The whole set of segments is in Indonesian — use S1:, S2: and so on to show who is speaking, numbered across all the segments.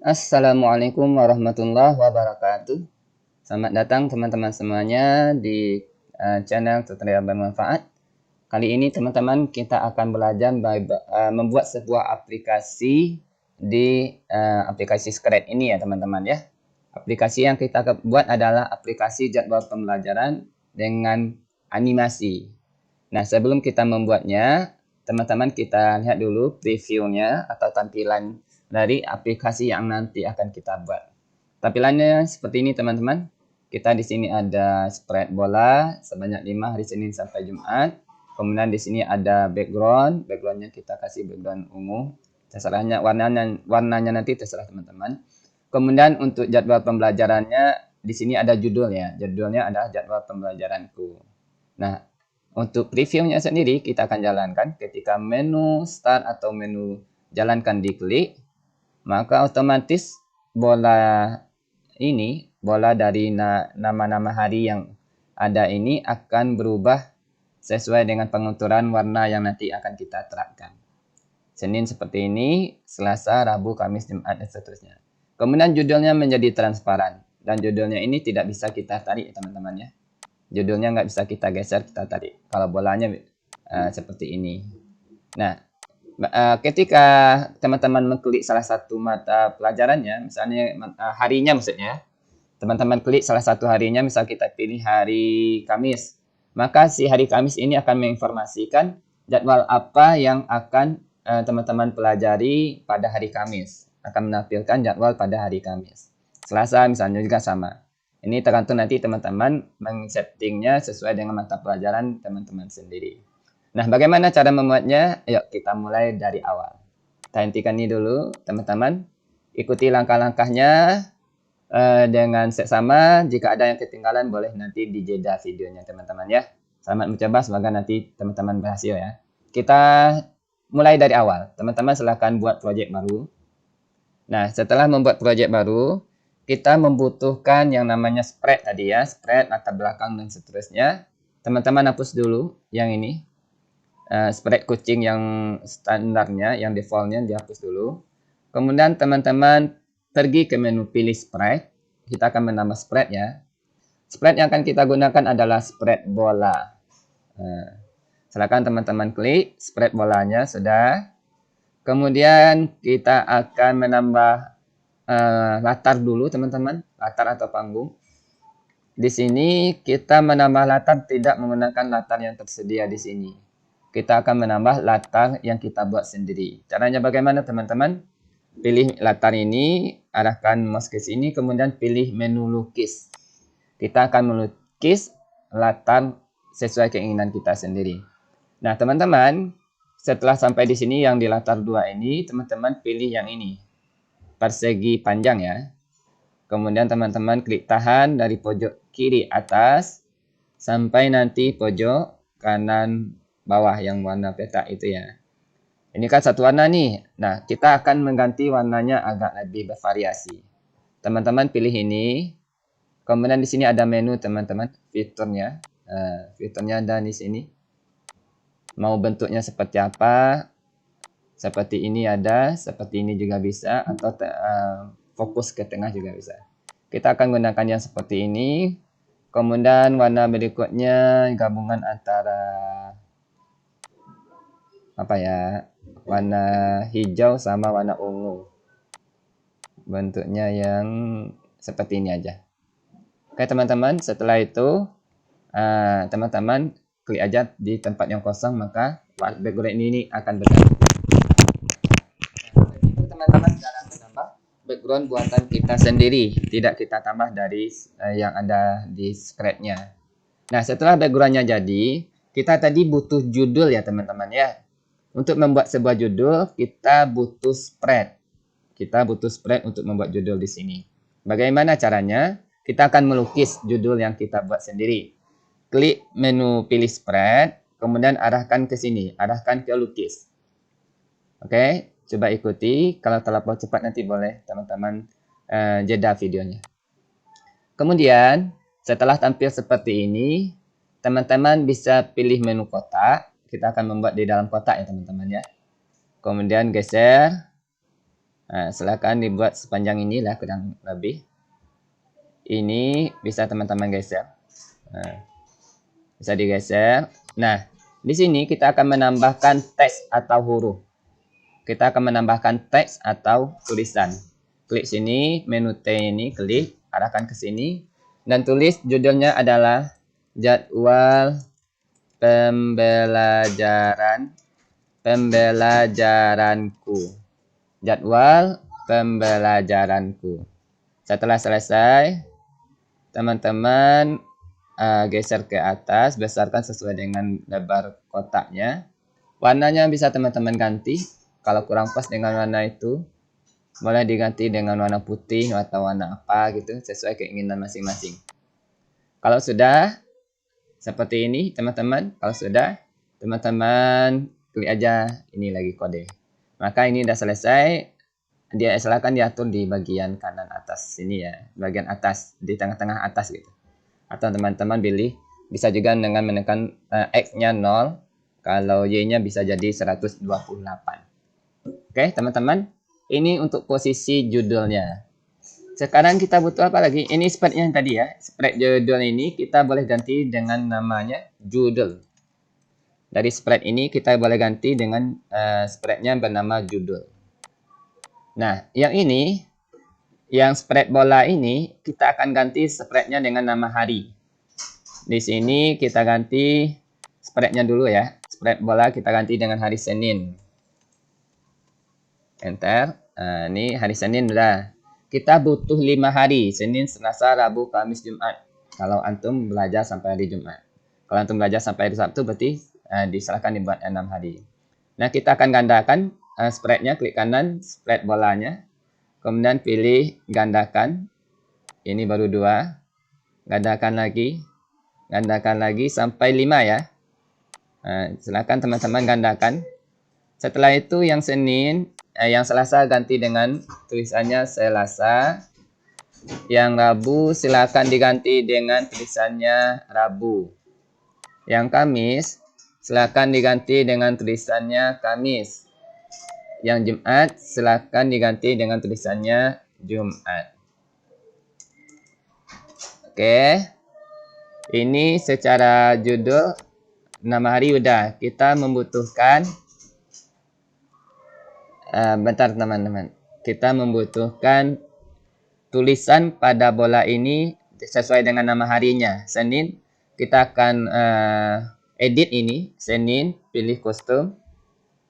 S1: Assalamualaikum warahmatullahi wabarakatuh. Selamat datang teman-teman semuanya di channel tutorial bermanfaat. Kali ini teman-teman kita akan belajar membuat sebuah aplikasi di aplikasi Scratch ini ya teman-teman ya. Aplikasi yang kita buat adalah aplikasi jadwal pembelajaran dengan animasi. Nah, sebelum kita membuatnya, teman-teman kita lihat dulu previewnya atau tampilan dari aplikasi yang nanti akan kita buat. Tampilannya seperti ini teman-teman. Kita di sini ada spread bola sebanyak 5 hari Senin sampai Jumat. Kemudian di sini ada background. Backgroundnya kita kasih background ungu. Terserahnya warnanya nanti terserah teman-teman. Kemudian untuk jadwal pembelajarannya di sini ada judul ya. Judulnya adalah jadwal pembelajaranku. Nah, untuk previewnya sendiri kita akan jalankan ketika menu start atau menu jalankan diklik, maka otomatis bola dari nama-nama hari yang ada ini akan berubah sesuai dengan penguturan warna yang nanti akan kita terapkan. Senin seperti ini, Selasa, Rabu, Kamis, Jumat, dan seterusnya. Kemudian judulnya menjadi transparan. Dan judulnya ini tidak bisa kita tarik teman-teman ya. Judulnya nggak bisa kita geser, kita tarik. Kalau bolanya seperti ini. Nah, ketika teman-teman mengklik salah satu mata pelajarannya, misalnya harinya maksudnya, teman-teman klik salah satu harinya, misal kita pilih hari Kamis, maka si hari Kamis ini akan menginformasikan jadwal apa yang akan teman-teman pelajari pada hari Kamis. Akan menampilkan jadwal pada hari Kamis. Selasa misalnya juga sama. Ini tergantung nanti teman-teman men-settingnya sesuai dengan mata pelajaran teman-teman sendiri. Nah, bagaimana cara membuatnya? Yuk kita mulai dari awal. Kita hentikan ini dulu, teman-teman. Ikuti langkah-langkahnya dengan seksama. Jika ada yang ketinggalan, boleh nanti dijeda videonya, teman-teman ya. Selamat mencoba, semoga nanti teman-teman berhasil ya. Kita mulai dari awal. Teman-teman silahkan buat proyek baru. Nah, setelah membuat proyek baru, kita membutuhkan yang namanya spread tadi ya, spread, latar belakang, dan seterusnya. Teman-teman hapus dulu yang ini. Spread kucing yang standarnya, yang defaultnya dihapus dulu. Kemudian teman-teman pergi ke menu pilih spread. Kita akan menambah spread ya. Spread yang akan kita gunakan adalah spread bola. Silakan teman-teman klik spread bolanya, sudah. Kemudian kita akan menambah latar dulu teman-teman, latar atau panggung. Di sini kita menambah latar tidak menggunakan latar yang tersedia di sini. Kita akan menambah latar yang kita buat sendiri. Caranya bagaimana teman-teman? Pilih latar ini, arahkan mouse ke sini, kemudian pilih menu lukis. Kita akan melukis latar sesuai keinginan kita sendiri. Nah teman-teman, setelah sampai di sini yang di latar 2 ini, teman-teman pilih yang ini. Persegi panjang ya. Kemudian teman-teman klik tahan dari pojok kiri atas sampai nanti pojok kanan bawah yang warna peta itu ya. Ini kan satu warna nih. Nah, kita akan mengganti warnanya agak lebih bervariasi. Teman-teman pilih ini. Kemudian di sini ada menu teman-teman, fiturnya. Fiturnya ada di sini. Mau bentuknya seperti apa? Seperti ini ada, seperti ini juga bisa, atau fokus ke tengah juga bisa. Kita akan gunakan yang seperti ini. Kemudian warna berikutnya gabungan antara apa ya? Warna hijau sama warna ungu. Bentuknya yang seperti ini aja. Oke teman-teman, setelah itu teman-teman klik aja di tempat yang kosong, maka background ini akan berganti. Teman-teman jangan menambah background buatan kita sendiri, tidak kita tambah dari yang ada di Scratch-nya. Nah, setelah background-nya jadi, kita tadi butuh judul ya teman-teman ya. Untuk membuat sebuah judul, kita butuh spread. Kita butuh spread untuk membuat judul di sini. Bagaimana caranya? Kita akan melukis judul yang kita buat sendiri. Klik menu pilih spread, kemudian arahkan ke sini, arahkan ke lukis. Oke, coba ikuti. Kalau terlalu cepat nanti boleh teman-teman jeda videonya. Kemudian, setelah tampil seperti ini, teman-teman bisa pilih menu kotak. Kita akan membuat di dalam kotak ya teman-teman ya. Kemudian geser. Silakan dibuat sepanjang inilah kurang lebih. Ini bisa teman-teman geser. Bisa digeser. Nah, di sini kita akan menambahkan teks atau huruf. Kita akan menambahkan teks atau tulisan. Klik sini, menu T ini, klik, arahkan ke sini, dan tulis judulnya adalah jadwal pembelajaranku. Jadwal pembelajaranku. Setelah selesai, teman-teman geser ke atas, besarkan sesuai dengan lebar kotaknya. Warnanya bisa teman-teman ganti. Kalau kurang pas dengan warna itu, boleh diganti dengan warna putih atau warna apa gitu, sesuai keinginan masing-masing. Kalau sudah seperti ini teman-teman, kalau sudah teman-teman klik aja ini lagi kode. Maka ini sudah selesai. Dia silakan diatur di bagian kanan atas sini ya, bagian atas di tengah-tengah atas gitu. Atau teman-teman pilih bisa juga dengan menekan X-nya 0, kalau Y-nya bisa jadi 128. Oke, teman-teman. Ini untuk posisi judulnya. Sekarang kita butuh apa lagi? Ini spread yang tadi ya. Spread judul ini kita boleh ganti dengan namanya judul. Dari spread ini kita boleh ganti dengan spreadnya bernama judul. Nah, yang ini, yang spread bola ini, kita akan ganti spreadnya dengan nama hari. Di sini kita ganti spreadnya dulu ya. Spread bola kita ganti dengan hari Senin. Enter. Ini hari Senin udah. Kita butuh 5 hari. Senin, Selasa, Rabu, Kamis, Jumat. Kalau antum belajar sampai hari Jumat. Kalau antum belajar sampai hari Sabtu berarti diserahkan dibuat 6 hari. Nah, kita akan gandakan spreadnya, klik kanan, spread bolanya. Kemudian pilih gandakan. Ini baru 2. Gandakan lagi sampai 5 ya. Silakan teman-teman gandakan. Setelah itu yang Senin, yang Selasa ganti dengan tulisannya Selasa. Yang Rabu silakan diganti dengan tulisannya Rabu. Yang Kamis silakan diganti dengan tulisannya Kamis. Yang Jumat silakan diganti dengan tulisannya Jumat. Oke. Ini secara judul, nama hari udah. Kita membutuhkan bentar teman-teman. Kita membutuhkan tulisan pada bola ini sesuai dengan nama harinya. Senin, kita akan edit ini. Senin, pilih kostum.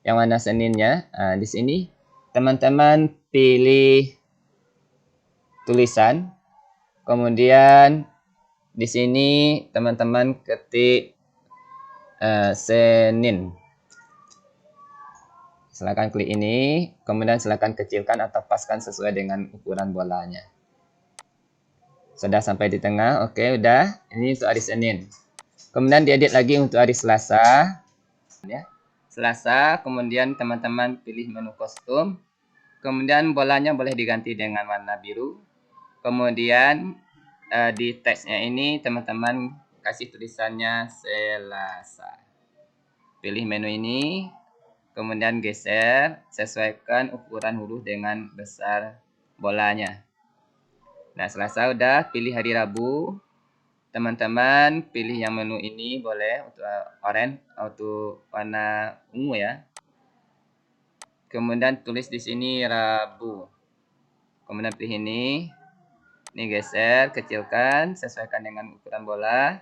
S1: Yang mana Seninnya? Di sini, teman-teman pilih tulisan. Kemudian di sini teman-teman ketik Senin. Silakan klik ini, kemudian silakan kecilkan atau paskan sesuai dengan ukuran bolanya. Sudah sampai di tengah, oke, udah. Ini untuk hari Senin. Kemudian diedit lagi untuk hari Selasa. Ya. Selasa, kemudian teman-teman pilih menu kostum. Kemudian bolanya boleh diganti dengan warna biru. Kemudian di teksnya ini teman-teman kasih tulisannya Selasa. Pilih menu ini, kemudian geser, sesuaikan ukuran huruf dengan besar bolanya. Nah, Selasa udah, pilih hari Rabu. Teman-teman pilih yang menu ini boleh untuk oranye atau warna ungu ya. Kemudian tulis di sini Rabu. Kemudian pilih ini. Ini geser, kecilkan, sesuaikan dengan ukuran bola.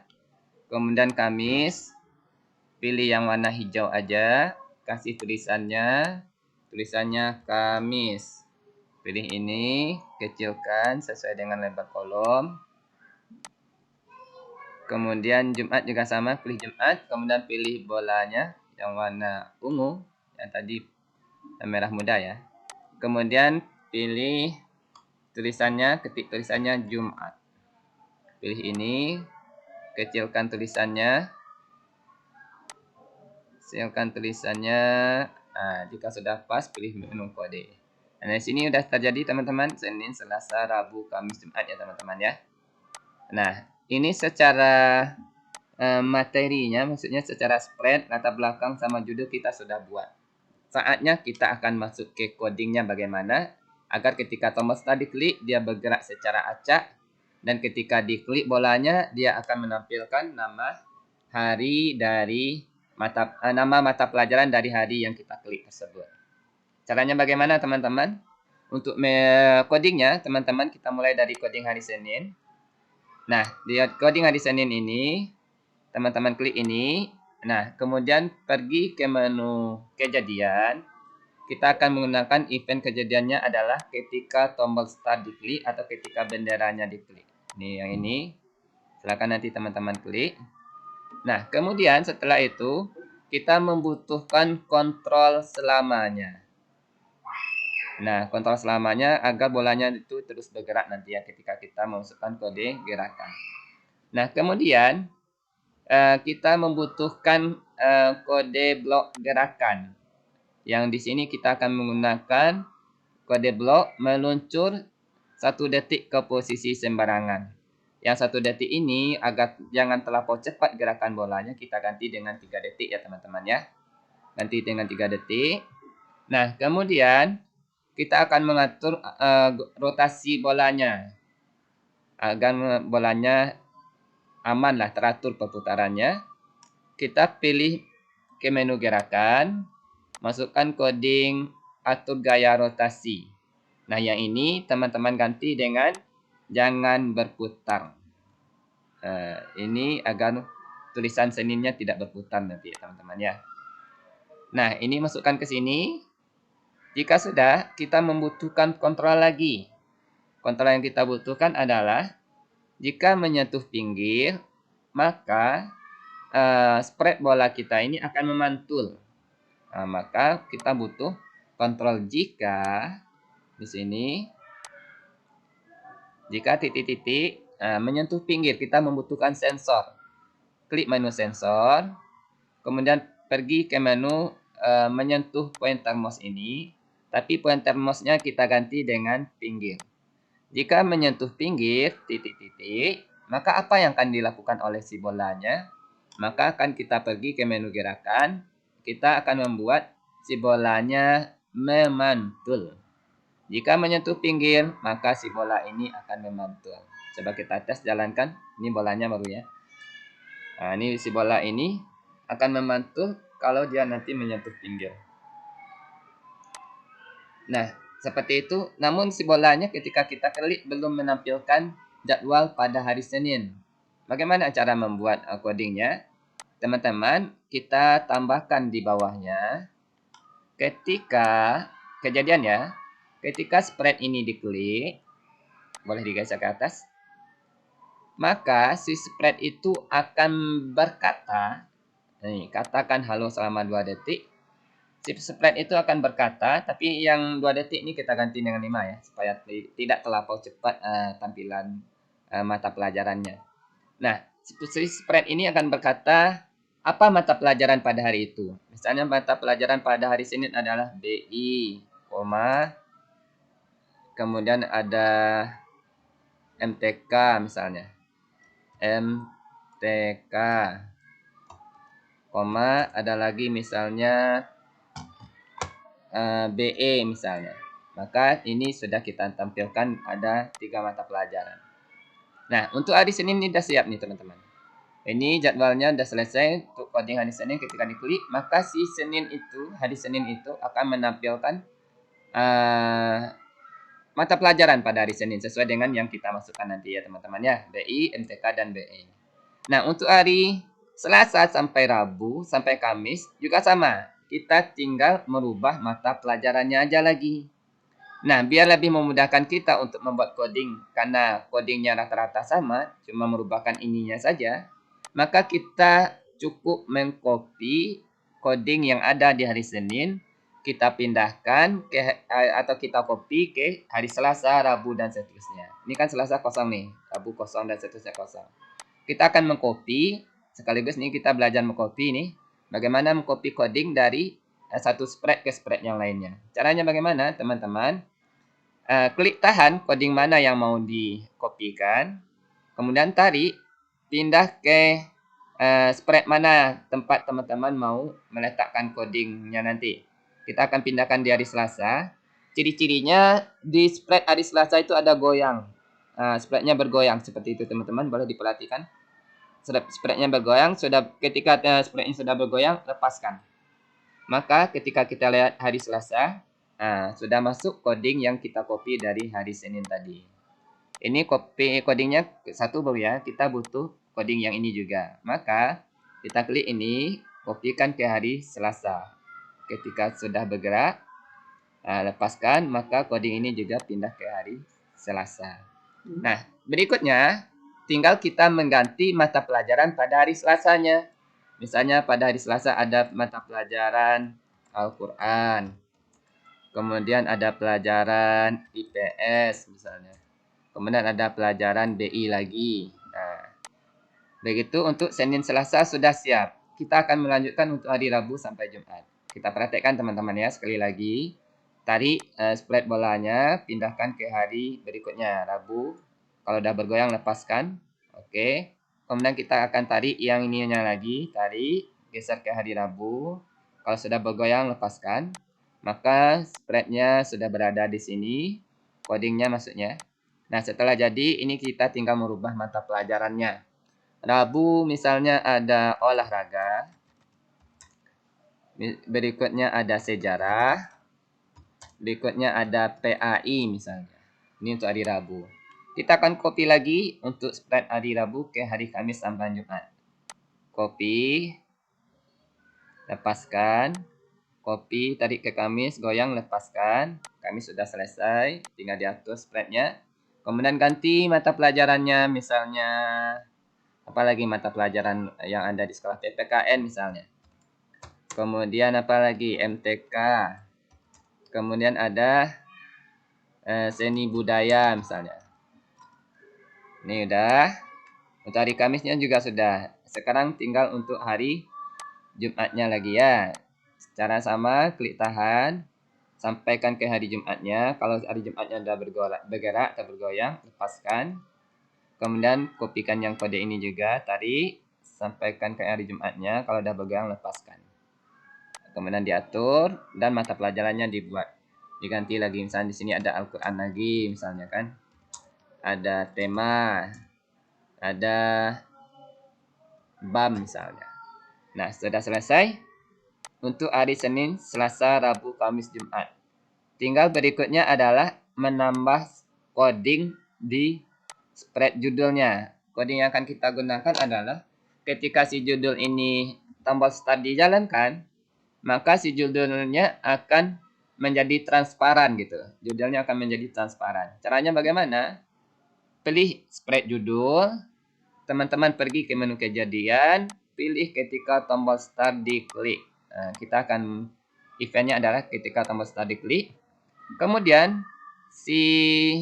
S1: Kemudian Kamis, pilih yang warna hijau aja, kasih tulisannya Kamis. Pilih ini, kecilkan sesuai dengan lebar kolom. Kemudian Jumat juga sama, pilih Jumat, kemudian pilih bolanya yang warna ungu, yang tadi merah muda ya. Kemudian pilih tulisannya, ketik tulisannya Jumat. Pilih ini, kecilkan tulisannya. Jika sudah pas, pilih menu kode. Nah, di sini sudah terjadi teman-teman, Senin, Selasa, Rabu, Kamis, Jumat ya teman-teman ya. Nah, ini secara materinya, maksudnya secara spread, latar belakang sama judul kita sudah buat. Saatnya kita akan masuk ke codingnya bagaimana. agar ketika tombol start diklik dia bergerak secara acak, dan ketika diklik bolanya dia akan menampilkan nama hari dari nama mata pelajaran dari hari yang kita klik tersebut. Caranya bagaimana teman-teman? Untuk codingnya teman-teman kita mulai dari coding hari Senin. Nah, di coding hari Senin ini teman-teman klik ini. Nah, kemudian pergi ke menu kejadian. Kita akan menggunakan event kejadiannya adalah ketika tombol start diklik atau ketika benderanya diklik. Ini yang ini. Silakan nanti teman-teman klik. Nah, kemudian setelah itu kita membutuhkan kontrol selamanya. Nah, kontrol selamanya agar bolanya itu terus bergerak nanti ya ketika kita memasukkan kode gerakan. Nah, kemudian kita membutuhkan kode blok gerakan. Yang di sini kita akan menggunakan kode blok meluncur 1 detik ke posisi sembarangan. Yang 1 detik ini agar jangan terlampau cepat gerakan bolanya, kita ganti dengan 3 detik ya teman-teman ya. Ganti dengan 3 detik. Nah, kemudian kita akan mengatur rotasi bolanya. Agar bolanya aman lah, teratur perputarannya. Kita pilih ke menu gerakan, masukkan coding atur gaya rotasi. Nah, yang ini teman-teman ganti dengan jangan berputar. Ini agar tulisan Seninnya tidak berputar nanti ya teman-teman ya. Nah, ini masukkan ke sini. Jika sudah, kita membutuhkan kontrol lagi. Kontrol yang kita butuhkan adalah jika menyentuh pinggir, maka spread bola kita ini akan memantul. Nah, maka kita butuh kontrol jika di sini. Jika titik-titik menyentuh pinggir, kita membutuhkan sensor. Klik menu sensor, kemudian pergi ke menu menyentuh pointer mouse ini, tapi pointer mouse-nya kita ganti dengan pinggir. Jika menyentuh pinggir, titik-titik, maka apa yang akan dilakukan oleh si bolanya? Maka akan kita pergi ke menu gerakan, kita akan membuat si bolanya memantul. Jika menyentuh pinggir, maka si bola ini akan memantul. Coba kita tes jalankan. Ini bolanya baru ya. Nah, ini si bola ini akan memantul kalau dia nanti menyentuh pinggir. Nah, seperti itu. Namun si bolanya ketika kita klik belum menampilkan jadwal pada hari Senin. Bagaimana cara membuat codingnya? Teman-teman, kita tambahkan di bawahnya. Ketika kejadian ya, ketika spread ini diklik, boleh digeser ke atas, maka si spread itu akan berkata, nih, katakan halo selama 2 detik. Si spread itu akan berkata, tapi yang 2 detik ini kita ganti dengan 5 ya, supaya tidak terlampau cepat tampilan mata pelajarannya. Nah, si spread ini akan berkata, apa mata pelajaran pada hari itu? Misalnya mata pelajaran pada hari Senin adalah BI, kemudian ada MTK misalnya. MTK, ada lagi misalnya BE misalnya. Maka ini sudah kita tampilkan ada 3 mata pelajaran. Nah, untuk hari Senin ini sudah siap nih teman-teman. Ini jadwalnya sudah selesai untuk coding hari Senin. Ketika diklik, maka si hari Senin itu akan menampilkan mata pelajaran pada hari Senin sesuai dengan yang kita masukkan nanti ya teman-teman ya. BI, MTK, dan BE. Nah, untuk hari Selasa sampai Rabu sampai Kamis juga sama. Kita tinggal merubah mata pelajarannya aja lagi. Nah, biar lebih memudahkan kita untuk membuat coding karena codingnya rata-rata sama, cuma merubahkan ininya saja, maka kita cukup mengcopy coding yang ada di hari Senin, kita pindahkan atau kita copy ke hari Selasa, Rabu, dan seterusnya. Ini kan Selasa kosong nih, Rabu kosong, dan seterusnya kosong. Kita akan mengcopy, sekaligus nih kita belajar mengcopy nih, bagaimana mengcopy coding dari satu spread ke spread yang lainnya. Caranya bagaimana teman-teman? Klik tahan coding mana yang mau dikopikan, kemudian tarik, pindah ke spread mana tempat teman-teman mau meletakkan codingnya nanti. Kita akan pindahkan di hari Selasa. ciri-cirinya di spread hari Selasa itu ada goyang. Spreadnya bergoyang seperti itu teman-teman, boleh diperhatikan. Spreadnya bergoyang, ketika spreadnya sudah bergoyang, lepaskan. Maka ketika kita lihat hari Selasa, sudah masuk coding yang kita copy dari hari Senin tadi. Ini codingnya satu baru ya, kita butuh coding yang ini juga. Maka kita klik ini, kopikan ke hari Selasa. Ketika sudah bergerak, lepaskan, maka coding ini juga pindah ke hari Selasa. Nah, berikutnya tinggal kita mengganti mata pelajaran pada hari Selasanya. Misalnya pada hari Selasa ada mata pelajaran Al-Quran. Kemudian ada pelajaran IPS misalnya. Kemudian ada pelajaran BI lagi. Nah, begitu untuk Senin Selasa sudah siap. Kita akan melanjutkan untuk hari Rabu sampai Jumat. Kita perhatikan teman-teman ya, sekali lagi. Tarik spread bolanya, pindahkan ke hari berikutnya, Rabu. Kalau udah bergoyang, lepaskan. Oke. Kemudian kita akan tarik yang ininya lagi, tarik, geser ke hari Rabu. Kalau sudah bergoyang, lepaskan. Maka spreadnya sudah berada di sini, codingnya maksudnya. Nah, setelah jadi, ini kita tinggal merubah mata pelajarannya. Rabu misalnya ada olahraga, berikutnya ada sejarah, berikutnya ada PAI misalnya. Ini untuk hari Rabu. Kita akan copy lagi untuk spread hari Rabu ke hari Kamis sampai Jumat. Copy, lepaskan, copy, tarik ke Kamis, goyang, lepaskan. Kamis sudah selesai, tinggal diatur spreadnya. Kemudian ganti mata pelajarannya, misalnya apalagi mata pelajaran yang ada di sekolah PPKN misalnya. Kemudian apalagi MTK. Kemudian ada seni budaya misalnya. Ini udah. Untuk hari Kamisnya juga sudah. Sekarang tinggal untuk hari Jumatnya lagi ya. Secara sama, klik tahan. Sampaikan ke hari Jumatnya. Kalau hari Jumatnya sudah bergerak atau bergoyang, lepaskan. Kemudian kopikan yang kode ini juga, tarik, sampaikan ke hari Jumatnya. Kalau sudah bergoyang, lepaskan. Kemudian diatur dan mata pelajarannya dibuat. Diganti lagi, misalnya di sini ada Al-Quran lagi, misalnya kan. Ada tema, ada BAM misalnya. Nah, sudah selesai untuk hari Senin, Selasa, Rabu, Kamis, Jumat. Tinggal berikutnya adalah menambah coding di spread judulnya. Coding yang akan kita gunakan adalah ketika si judul ini tombol start dijalankan, maka si judulnya akan menjadi transparan gitu. Judulnya akan menjadi transparan. Caranya bagaimana? Pilih spread judul, teman-teman pergi ke menu kejadian, pilih ketika tombol start diklik. Nah, kita akan eventnya adalah ketika tombol start diklik. Kemudian si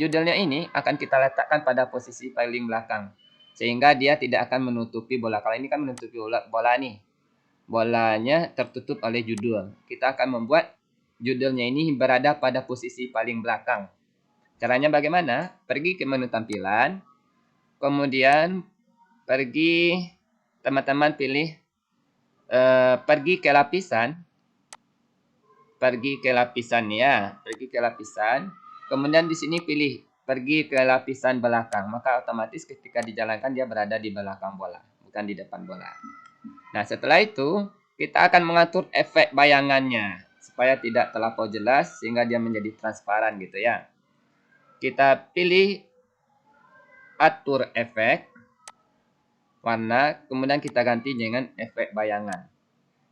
S1: judulnya ini akan kita letakkan pada posisi paling belakang sehingga dia tidak akan menutupi bola. Kalau ini kan menutupi bola nih. Bolanya tertutup oleh judul. Kita akan membuat judulnya ini berada pada posisi paling belakang. Caranya bagaimana? Pergi ke menu tampilan, kemudian teman-teman pilih pergi ke lapisan, kemudian di sini pilih pergi ke lapisan belakang, maka otomatis ketika dijalankan dia berada di belakang bola, bukan di depan bola. Nah, setelah itu kita akan mengatur efek bayangannya supaya tidak terlampau jelas sehingga dia menjadi transparan gitu ya. Kita pilih atur efek warna, kemudian kita ganti dengan efek bayangan.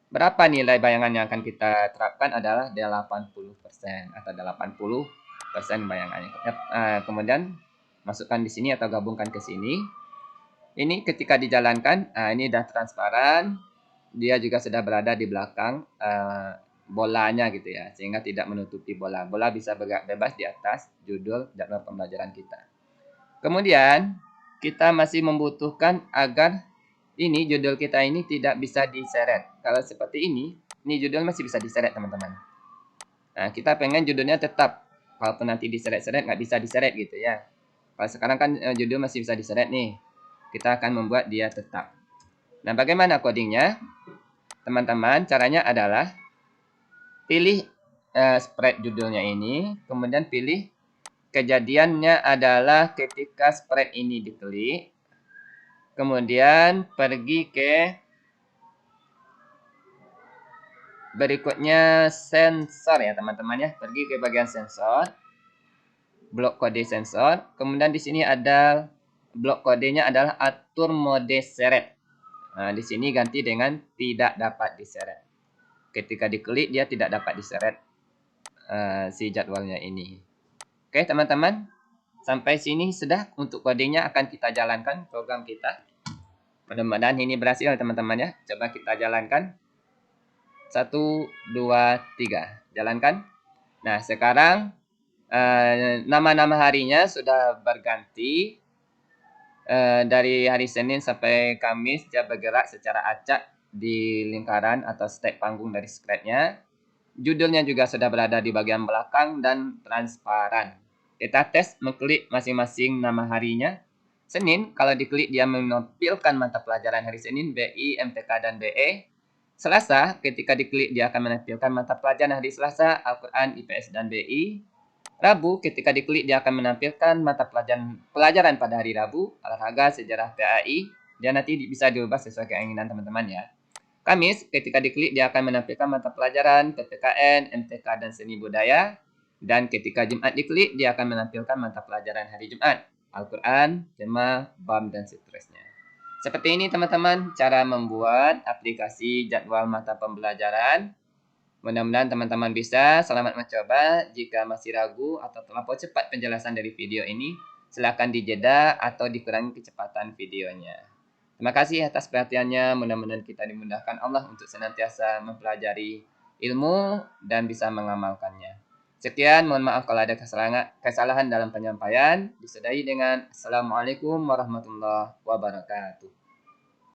S1: Berapa nilai bayangan yang akan kita terapkan adalah 80% atau 80% bayangannya. Kemudian masukkan di sini atau gabungkan ke sini. Ini ketika dijalankan, ini sudah transparan. Dia juga sudah berada di belakang bolanya gitu ya, sehingga tidak menutupi bola. Bola bisa bergerak bebas di atas judul jadwal pembelajaran kita. Kemudian kita masih membutuhkan agar ini judul kita ini tidak bisa diseret. Kalau seperti ini judul masih bisa diseret teman-teman. Nah, kita pengen judulnya tetap. Walaupun nanti diseret-seret nggak bisa diseret gitu ya. Kalau sekarang kan judul masih bisa diseret nih. Kita akan membuat dia tetap. Nah, bagaimana codingnya? Teman-teman, caranya adalah pilih spread judulnya ini, kemudian pilih kejadiannya adalah ketika spread ini diklik, kemudian pergi ke berikutnya sensor ya teman-teman ya, pergi ke bagian sensor, blok kode sensor, kemudian di sini ada blok kodenya adalah atur mode seret. Nah, di sini ganti dengan tidak dapat diseret. Ketika diklik dia tidak dapat diseret si jadwalnya ini. Oke teman-teman, sampai sini sudah untuk kodenya akan kita jalankan program kita. Mudah-mudahan ini berhasil teman-teman ya. Coba kita jalankan. 1, 2, 3. Jalankan. Nah, sekarang nama-nama harinya sudah berganti. Dari hari Senin sampai Kamis dia bergerak secara acak di lingkaran atau stack panggung dari scratch-nya. Judulnya juga sudah berada di bagian belakang dan transparan. Kita tes mengklik masing-masing nama harinya. Senin, kalau diklik dia menampilkan mata pelajaran hari Senin, BI, MTK, dan BE. Selasa, ketika diklik dia akan menampilkan mata pelajaran hari Selasa, Al-Quran, IPS, dan BI. Rabu, ketika diklik dia akan menampilkan mata pelajaran pada hari Rabu, olahraga, sejarah, PAI. Dia nanti bisa diubah sesuai keinginan teman-teman ya. Kamis, ketika diklik dia akan menampilkan mata pelajaran PPKN, MTK, dan seni budaya. Dan ketika Jumat diklik, dia akan menampilkan mata pelajaran hari Jumat, Al-Quran, Jemaah, BAM, dan seterusnya. Seperti ini teman-teman, cara membuat aplikasi jadwal mata pembelajaran. Mudah-mudahan teman-teman bisa. Selamat mencoba. Jika masih ragu atau terlampau cepat penjelasan dari video ini, silakan dijeda atau dikurangi kecepatan videonya. Terima kasih atas perhatiannya. Mudah-mudahan kita dimudahkan Allah untuk senantiasa mempelajari ilmu dan bisa mengamalkannya. Sekian, mohon maaf kalau ada kesalahan dalam penyampaian. Disudahi dengan Assalamualaikum warahmatullahi wabarakatuh.